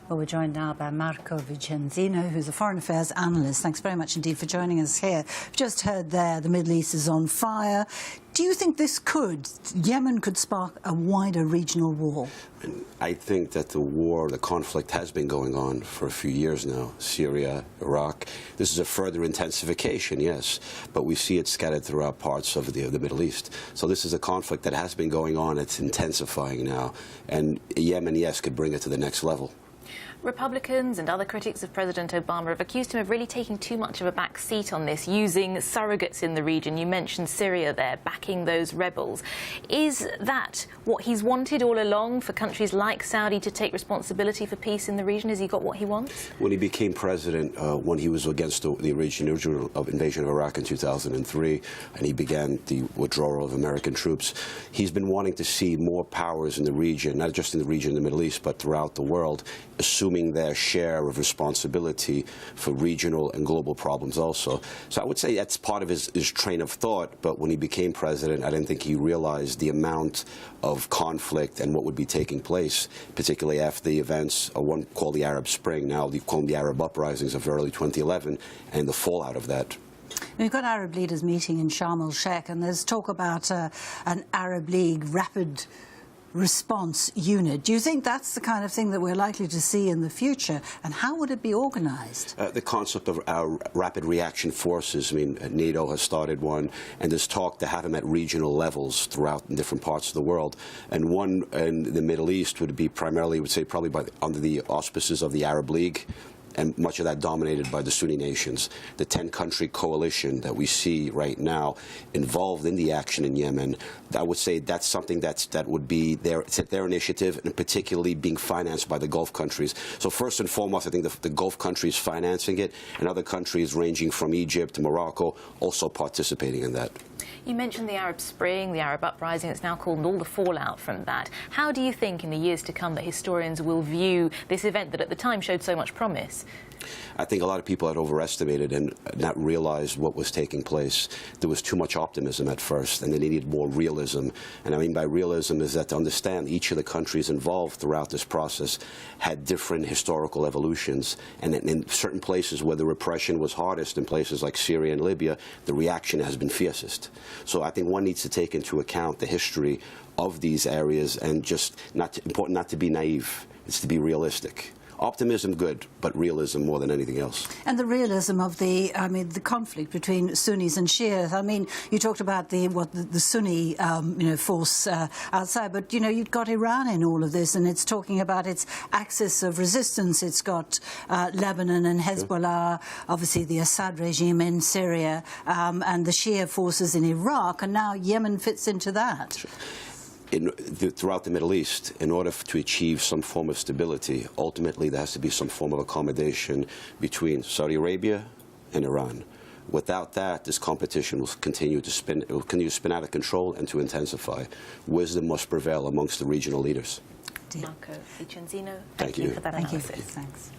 Well, we're joined now by Marco Vicenzino, who's a foreign affairs analyst. Thanks very much indeed for joining us here. We've just heard there the Middle East is on fire. Do you think Yemen could spark a wider regional war? I think that the conflict has been going on for a few years now. Syria, Iraq. This is a further intensification, yes, but we see it scattered throughout parts of the Middle East. So this is a conflict that has been going on. It's intensifying now. And Yemen, yes, could bring it to the next level. Republicans and other critics of President Obama have accused him of really taking too much of a back seat on this, using surrogates in the region. You mentioned Syria there, backing those rebels. Is that what he's wanted all along, for countries like Saudi to take responsibility for peace in the region? Has he got what he wants? When he became president, when he was against the original invasion of Iraq in 2003, and he began the withdrawal of American troops, he's been wanting to see more powers in the region, not just in the region of the Middle East, but throughout the world, assuming their share of responsibility for regional and global problems also. So I would say that's part of his train of thought, but when he became president, I didn't think he realized the amount of conflict and what would be taking place, particularly after the events of one called the Arab Spring, now they call them the Arab uprisings of early 2011, and the fallout of that. We've got Arab leaders meeting in Sharm el-Sheikh, and there's talk about an Arab League rapid response unit. Do you think that's the kind of thing that we're likely to see in the future, and how would it be organized? The concept of our rapid reaction forces, I mean, NATO has started one, and there's talk to have them at regional levels throughout in different parts of the world. And one in the Middle East would be primarily, I would say, probably under the auspices of the Arab League, and much of that dominated by the Sunni nations. The 10-country coalition that we see right now involved in the action in Yemen, I would say that's something that would be their initiative, and particularly being financed by the Gulf countries. So first and foremost, I think the Gulf countries financing it, and other countries ranging from Egypt to Morocco also participating in that. You mentioned the Arab Spring, the Arab uprising, it's now called, and all the fallout from that. How do you think in the years to come that historians will view this event that at the time showed so much promise? I think a lot of people had overestimated and not realized what was taking place. There was too much optimism at first, and they needed more realism. And I mean by realism is that to understand each of the countries involved throughout this process had different historical evolutions. And in certain places where the repression was hardest, in places like Syria and Libya, the reaction has been fiercest. So I think one needs to take into account the history of these areas, and just important not to be naive. It's to be realistic. Optimism, good, but realism more than anything else. And the realism of the conflict between Sunnis and Shias. I mean, you talked about the Sunni, force outside, but you've got Iran in all of this, and it's talking about its axis of resistance. It's got Lebanon and Hezbollah, obviously the Assad regime in Syria, and the Shia forces in Iraq, and now Yemen fits into that. Sure. Throughout the Middle East, in order to achieve some form of stability, ultimately there has to be some form of accommodation between Saudi Arabia and Iran. Without that, this competition will continue to spin out of control and to intensify. Wisdom must prevail amongst the regional leaders. Marco Vicenzino, thank you for that analysis. Thanks.